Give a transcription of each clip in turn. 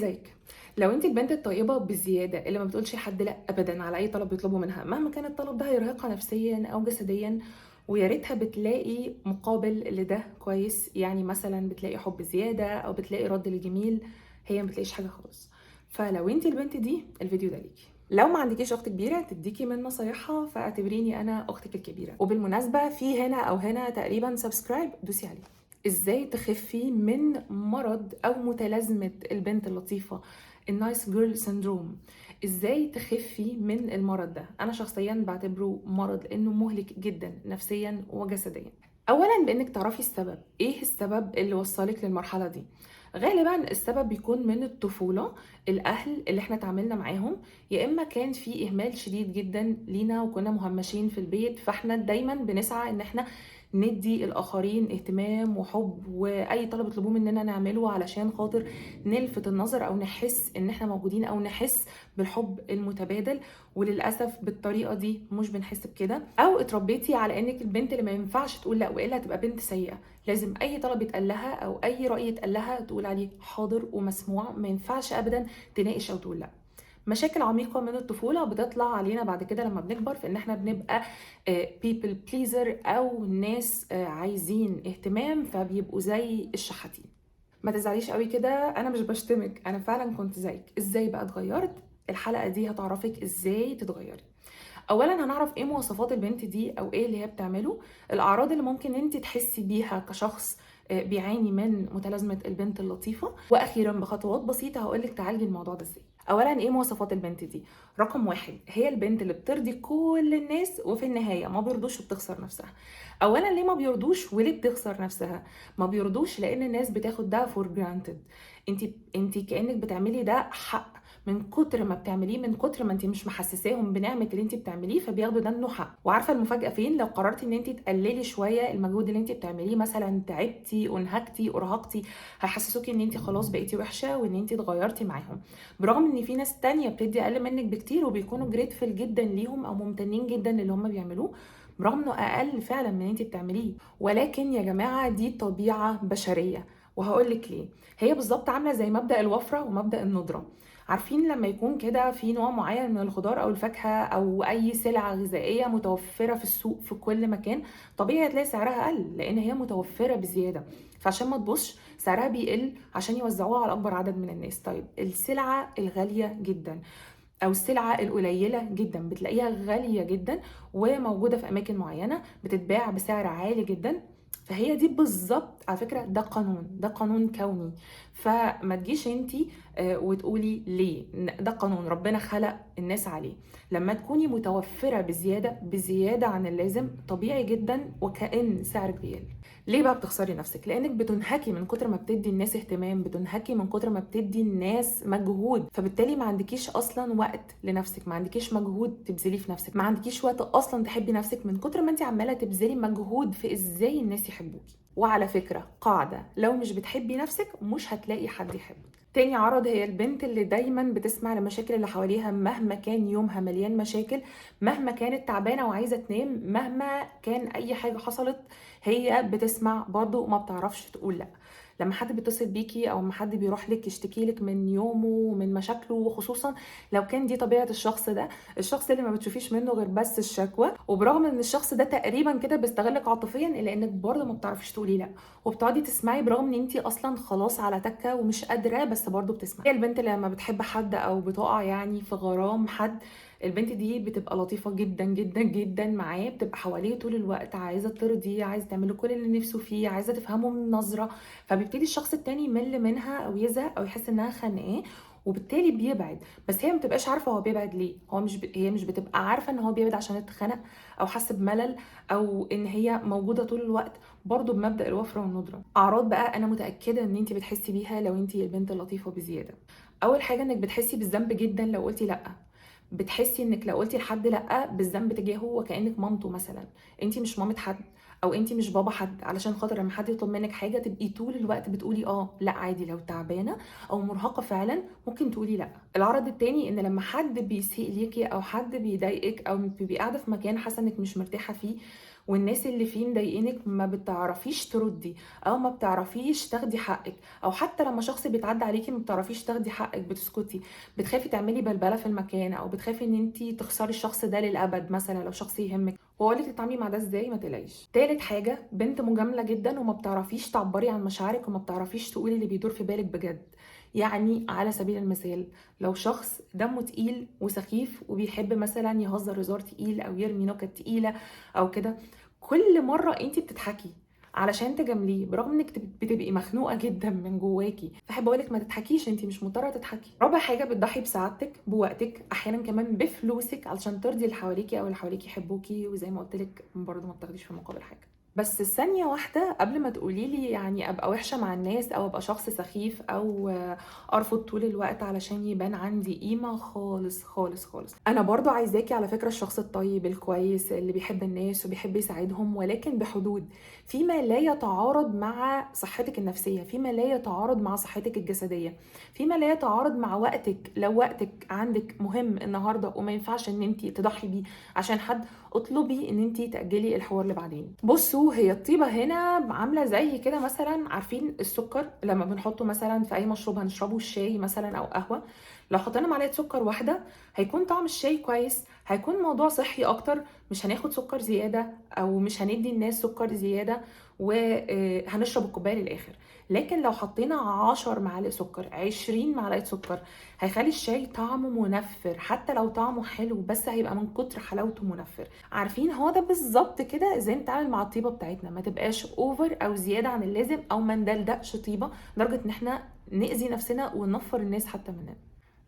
ازيك؟ لو انت البنت الطيبة بزيادة اللي ما بتقولش حد لا ابدا على اي طلب بيطلبه منها مهما كان الطلب ده هيرهقها نفسيا او جسديا، ويا ريتها بتلاقي مقابل لده كويس، يعني مثلا بتلاقي حب زيادة او بتلاقي رد للجميل، هي ما بتلاقيش حاجة خالص. فلو انت البنت دي الفيديو ده ليكي. لو ما عندكيش اخت كبيره تديكي من نصايحها فاعتبريني انا اختك الكبيره. وبالمناسبه في هنا او هنا تقريبا سبسكرايب، دوسي عليه. ازاي تخفي من مرض او متلازمه البنت اللطيفه، النايس جيرل سيندروم؟ ازاي تخفي من المرض ده؟ انا شخصيا بعتبره مرض لانه مهلك جدا نفسيا وجسديا. اولا بانك تعرفي السبب، ايه السبب اللي وصلك للمرحله دي. غالبا السبب بيكون من الطفوله، الاهل اللي احنا اتعاملنا معاهم، يا اما كان في اهمال شديد جدا لينا وكنا مهمشين في البيت، فاحنا دايما بنسعى ان احنا ندي الاخرين اهتمام وحب، واي طلب يطلبوه مننا نعمله علشان خاطر نلفت النظر او نحس ان احنا موجودين او نحس بالحب المتبادل. وللاسف بالطريقه دي مش بنحس بكده، او اتربيتي على انك البنت اللي ما ينفعش تقول لا والا هتبقى بنت سيئه، لازم اي طلب يتقال لها او اي راي يتقال لها تقول عليه حاضر ومسموع، ما ينفعش ابدا تناقش او تقول لا. مشاكل عميقة من الطفولة بتطلع علينا بعد كده لما بنكبر في ان احنا بنبقى people pleaser او ناس عايزين اهتمام فبيبقوا زي الشحاتين. ما تزعليش قوي كده، انا مش بشتمك، انا فعلا كنت زيك. ازاي بقى اتغيرت؟ الحلقة دي هتعرفك ازاي تتغيري. اولا هنعرف ايه مواصفات البنت دي او ايه اللي هي بتعمله، الاعراض اللي ممكن انت تحسي بيها كشخص بيعاني من متلازمه البنت اللطيفه، واخيرا بخطوات بسيطه هقولك تعالجي الموضوع ده ازاي. اولا ايه مواصفات البنت دي؟ رقم واحد، هي البنت اللي بترضي كل الناس وفي النهايه ما بيرضوش وبتخسر نفسها. اولا ليه ما بيرضوش وليه بتخسر نفسها؟ ما بيرضوش لان الناس بتاخد ده فور جرانتد، انت كانك بتعملي ده حق، من كتر ما بتعمليه، من كتر ما انت مش محسساهم بنعمه اللي انت بتعمليه فبياخدوا ده انه حق. وعارفه المفاجاه فين؟ لو قررتي ان انت تقللي شويه المجهود اللي انت بتعمليه، مثلا تعبتي انهكتي ارهقتي، هيحسسوكي ان انت خلاص بقيتي وحشه وان انت اتغيرتي معاهم، برغم ان في ناس تانية بتدي اقل منك بكتير وبيكونوا جريتفل جدا ليهم او ممتنين جدا للي هم بيعملوه، برغم انه اقل فعلا من انت بتعمليه. ولكن يا جماعه دي طبيعه بشريه، وهقول لك ليه. هي بالظبط عامله زي مبدا الوفره ومبدا الندره. عارفين لما يكون كده في نوع معين من الخضار او الفاكهه او اي سلعه غذائيه متوفره في السوق في كل مكان، طبيعي هتلاقي سعرها اقل لان هي متوفره بزياده، فعشان ما تبصش سعرها بيقل عشان يوزعوها على اكبر عدد من الناس. طيب السلعه الغاليه جدا او السلعه القليله جدا بتلاقيها غاليه جدا وموجوده في اماكن معينه بتتباع بسعر عالي جدا، فهي دي بالظبط على فكره ده قانون، ده قانون كوني. فما تجيش انتي وتقولي ليه، ده قانون ربنا خلق الناس عليه. لما تكوني متوفره بزياده عن اللازم طبيعي جدا وكأن سعرك بيقل. ليه بقى بتخسري نفسك؟ لانك بتنهكي من كتر ما بتدي الناس اهتمام، بتنهكي من كتر ما بتدي الناس مجهود، فبالتالي ما عندكيش اصلا وقت لنفسك، ما عندكيش مجهود تبذليه في نفسك، ما عندكيش وقت اصلا تحبي نفسك من كتر ما انت عماله تبذلي مجهود في ازاي الناس يحبوكي. وعلى فكره قاعده، لو مش بتحبي نفسك مش هتلاقي حد يحبك. تاني عرض هي البنت اللي دايما بتسمع لمشاكل اللي حواليها مهما كان يومها مليان مشاكل، مهما كانت تعبانه وعايزه تنام، مهما كان اي حاجه حصلت هي بتسمع برضو وما بتعرفش تقول لا. لما حد بيتصل بيكي او لما حد بيروح لك يشتكي لك من يومه ومن مشاكله، وخصوصا لو كان دي طبيعه الشخص ده، الشخص اللي ما بتشوفيش منه غير بس الشكوى، وبرغم ان الشخص ده تقريبا كده بيستغلك عاطفيا الا انك برضه ما بتعرفيش تقولي لا، وبتقعدي تسمعي برغم ان انت اصلا خلاص على تكه ومش قادره بس برضه بتسمعي. هي البنت اللي لما بتحب حد او بتقع يعني في غرام حد، البنت دي بتبقى لطيفه جدا جدا جدا معاه، بتبقى حواليه طول الوقت، عايزه ترضيه، عايزه تعمله كل اللي نفسه فيه، عايزه تفهمه من نظره، فبيبتدي الشخص التاني يمل منها او يزهق او يحس انها خانقاه وبالتالي بيبعد. بس هي ما بتبقاش عارفه هو بيبعد ليه، هي مش بتبقى عارفه ان هو بيبعد عشان اتخنق او حس بملل او ان هي موجوده طول الوقت، برضو بمبدا الوفره والندره. اعراض بقى انا متاكده ان انت بتحسي بيها لو انت البنت اللطيفه بزياده. اول حاجه انك بتحسي بالذنب جدا لو قلتي لا، بتحسي انك لو قلتي لحد لا بالذنب تجاهه وكانك مامته مثلا. انت مش مامة حد او انت مش بابا حد علشان خاطر لما حد يطلب منك حاجه تبقي طول الوقت بتقولي لا عادي، لو تعبانه او مرهقه فعلا ممكن تقولي لا. العرض التاني ان لما حد بيسيء ليكي او حد بيضايقك او بتبقي قاعده في مكان حاسه انك مش مرتاحه فيه والناس اللي فيه مضايقينك ما بتعرفيش تردي او ما بتعرفيش تاخدي حقك، او حتى لما شخص بيتعدى عليكي ما بتعرفيش تاخدي حقك، بتسكتي، بتخافي تعملي بلبله في المكان، او بتخافي ان انت تخسري الشخص ده للابد مثلا لو شخص يهمك. واقول لك تتعاملي مع ده ازاي، ما تقلقيش. تالت حاجه، بنت مجامله جدا وما بتعرفيش تعبري عن مشاعرك وما بتعرفيش تقولي اللي بيدور في بالك بجد. يعني على سبيل المثال، لو شخص دمه تقيل وسخيف وبيحب مثلا يهزر هزار تقيل او يرمي نكت تقيله او كده، كل مره انت بتضحكي علشان تجامليه برغم انك بتبقي مخنوقه جدا من جواكي، فاحب اقولك ما تضحكيش، انت مش مضطره تضحكي. رابع حاجه، بتضحي بسعادتك، بوقتك، احيانا كمان بفلوسك علشان ترضي اللي حواليكي او اللي حواليكي يحبوكي، وزي ما قلت لك برضه ما بتاخديش في المقابل حاجه. بس ثانية واحدة قبل ما تقولي لي يعني ابقى وحشة مع الناس او ابقى شخص سخيف او ارفض طول الوقت علشان يبان عندي قيمة، خالص خالص خالص. انا برضو عايزاكي على فكرة الشخص الطيب الكويس اللي بيحب الناس وبيحب يساعدهم، ولكن بحدود، فيما لا يتعارض مع صحتك النفسية، فيما لا يتعارض مع صحتك الجسدية، فيما لا يتعارض مع وقتك. لو وقتك عندك مهم النهاردة وما ينفعش ان انت تضحي بيه عشان حد، اطلبي ان انت تاجلي الحوار لبعدين. بصوا، هي الطيبه هنا عامله زي كده، مثلا عارفين السكر لما بنحطه مثلا في اي مشروب هنشربه، الشاي مثلا او قهوه، لو حطينا معلقه سكر واحده هيكون طعم الشاي كويس، هيكون موضوع صحي اكتر، مش هناخد سكر زياده او مش هندي الناس سكر زياده وهنشرب الكوبايه للاخر. لكن لو حطينا 10 معالق سكر، 20 معلقه سكر، هيخلي الشاي طعمه منفر، حتى لو طعمه حلو بس هيبقى من كتر حلاوته منفر. عارفين، هو ده بالظبط كده ازاي نتعامل مع الطيبه بتاعتنا، ما تبقاش اوفر او زياده عن اللازم، او ما ندلدقش طيبه لدرجه ان احنا نأذي نفسنا وننفر الناس حتى مننا.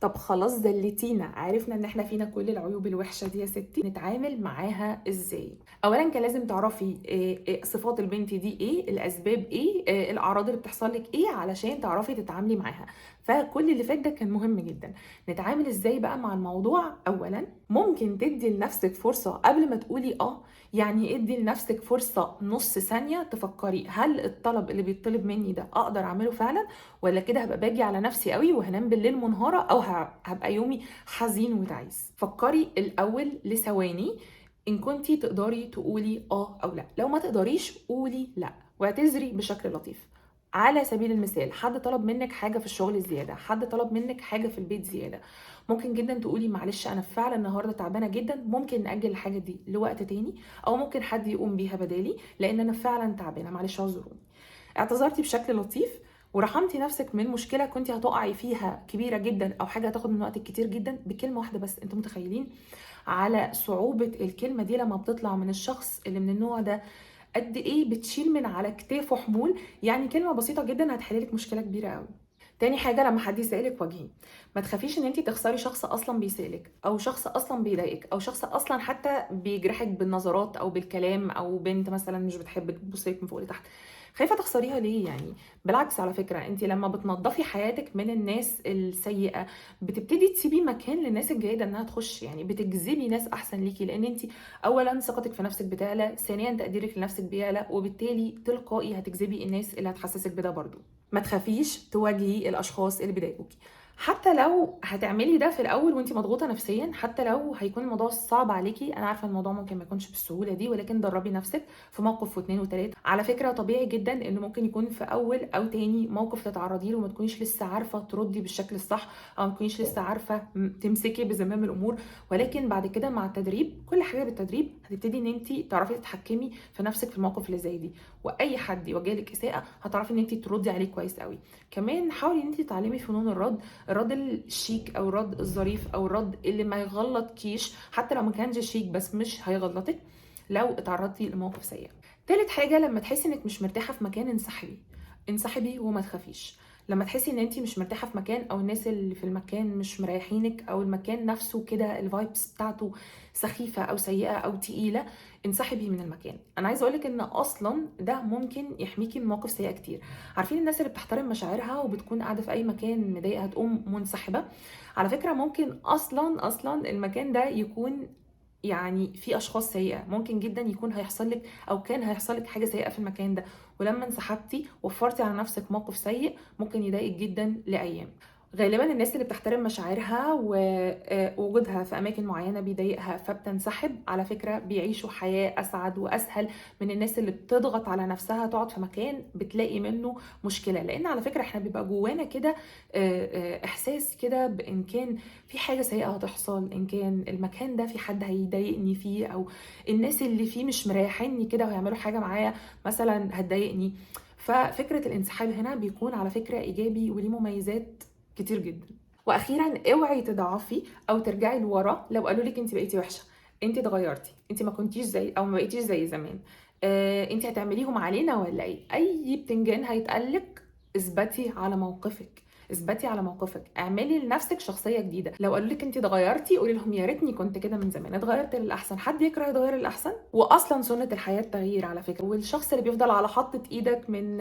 طب خلاص دلتينا، عرفنا ان احنا فينا كل العيوب الوحشه دي يا ستي، نتعامل معاها ازاي؟ اولا كان لازم تعرفي صفات البنت دي ايه، الاسباب ايه، الاعراض اللي بتحصل لك ايه، علشان تعرفي تتعاملي معاها. فكل اللي فات ده كان مهم جدا. نتعامل ازاي بقى مع الموضوع؟ اولا ممكن تدي لنفسك فرصه قبل ما تقولي اه. يعني ادي لنفسك فرصه نص ثانيه تفكري، هل الطلب اللي بيطلب مني ده اقدر اعمله فعلا، ولا كده هبقى باجي على نفسي قوي وهنام بالليل منهاره، او هبقى يومي حزين وتعيس. فكري الاول لثواني ان كنتي تقدري تقولي اه او لا. لو ما تقدريش قولي لا واعتذري بشكل لطيف. على سبيل المثال، حد طلب منك حاجه في الشغل زياده، حد طلب منك حاجه في البيت زياده، ممكن جدا تقولي معلش انا فعلا النهارده تعبانه جدا، ممكن ناجل الحاجه دي لوقت تاني، او ممكن حد يقوم بيها بدالي لان انا فعلا تعبانه، معلش اعذروني. اعتذرتي بشكل لطيف ورحمتي نفسك من مشكله كنت هتقعي فيها كبيره جدا او حاجه هتاخد من وقتك كتير جدا بكلمه واحده بس. انتوا متخيلين على صعوبه الكلمه دي لما بتطلع من الشخص اللي من النوع ده قد ايه بتشيل من على كتافه حمول؟ يعني كلمه بسيطه جدا هتحللك مشكله كبيره قوي. تاني حاجه، لما حد يسالك وجهي، ما تخافيش ان انت تخسري شخص اصلا بيسالك، او شخص اصلا بيضايقك، او شخص اصلا حتى بيجرحك بالنظرات او بالكلام، او بنت مثلا مش بتحبك بتبصلك من فوق لتحت. خايفه تخسريها ليه يعني؟ بالعكس، على فكره انت لما بتنظفي حياتك من الناس السيئه بتبتدي تسيبي مكان للناس الجيده انها تخش، يعني بتجذبي ناس احسن ليكي، لان انت اولا ثقتك في نفسك بتعلى، ثانيا تقديرك لنفسك بيعلى، وبالتالي تلقائي هتجذبي الناس اللي هتحسسك بده برضو. ما تخافيش تواجهي الاشخاص اللي بيضايقوكي، حتى لو هتعملي ده في الاول وانت مضغوطه نفسيا، حتى لو هيكون الموضوع صعب عليكي. انا عارفه الموضوع ممكن ما يكونش بالسهوله دي، ولكن دربي نفسك في موقف واثنين وثلاثه. على فكره طبيعي جدا انه ممكن يكون في اول او تاني موقف تتعرضي له ما تكونيش لسه عارفه تردي بالشكل الصح، او ما تكونيش لسه عارفه تمسكي بزمام الامور، ولكن بعد كده مع التدريب، كل حاجه بالتدريب، هتبتدي ان انت تعرفي تتحكمي في نفسك في المواقف اللي زي دي. واي حد يواجهلك اساءه هتعرفي ان انت تردي عليه كويس قوي. كمان حاولي ان انت تتعلمي فنون الرد، الرد الشيك او الرد الظريف او الرد اللي ما يغلطكيش، حتى لو ما كانش شيك بس مش هيغلطك لو اتعرضتي لموقف سيء. تالت حاجه، لما تحسي انك مش مرتاحه في مكان انسحبي، انسحبي وما تخافيش. لما تحسي ان انت مش مرتاحه في مكان، او الناس اللي في المكان مش مريحينك، او المكان نفسه كده الفايبس بتاعته سخيفه او سيئه او تقيله، انسحبي من المكان. انا عايزه اقولك ان اصلا ده ممكن يحميكي من مواقف سيئه كتير. عارفين الناس اللي بتحترم مشاعرها وبتكون قاعده في اي مكان مضايقها تقوم منسحبه؟ على فكره ممكن اصلا المكان ده يكون يعني في اشخاص سيئه، ممكن جدا يكون هيحصل لك او كان هيحصل لك حاجه سيئه في المكان ده، ولما انسحبتي وفرتي على نفسك موقف سيء ممكن يضايقك جدا لايام. غالبا الناس اللي بتحترم مشاعرها ووجودها في اماكن معينه بيضايقها فبتنسحب، على فكره بيعيشوا حياه اسعد واسهل من الناس اللي بتضغط على نفسها تقعد في مكان بتلاقي منه مشكله. لان على فكره احنا بيبقى جوانا كده احساس كده بان كان في حاجه سيئه هتحصل، ان كان المكان ده في حد هيضايقني فيه، او الناس اللي فيه مش مريحيني كده وهيعملوا حاجه معايا مثلا هتضايقني. ففكره الانسحاب هنا بيكون على فكره ايجابي وليه مميزات كتير جدا. واخيرا اوعي تضعفي او ترجعي لورا لو قالوا لك انت بقيتي وحشه، انت اتغيرتي، انت ما كنتيش زي او ما بقيتيش زي زمان، انت هتعمليهم علينا ولا ايه؟ اي بتنجان هيتقلك، اثبتي على موقفك، اثبتي على موقفك، اعملي لنفسك شخصيه جديده. لو قالوا لك انت اتغيرتي قولي لهم يا ريتني كنت كده من زمان، اتغيرت للاحسن. حد يكره يتغير للاحسن؟ واصلا سنه الحياه التغيير على فكره. والشخص اللي بيفضل على حطه ايدك من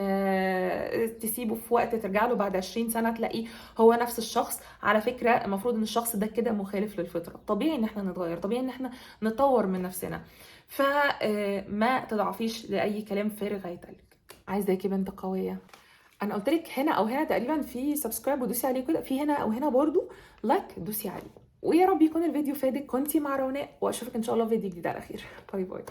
تسيبه في وقت ترجع له بعد 20 سنه تلاقيه هو نفس الشخص، على فكره المفروض ان الشخص ده كده مخالف للفطره. طبيعي ان احنا نتغير، طبيعي ان احنا نطور من نفسنا. فما تضعفيش لاي كلام فارغ هيتقالك. عايزاكي بنت قويه. انا قلت لك هنا او هنا تقريبا في سبسكرايب ودوسي عليه كده، في هنا او هنا برضو لايك دوسي عليه. ويا رب يكون الفيديو فادك. كنتي مع روناء واشوفك ان شاء الله في فيديو جديد على خير. باي باي.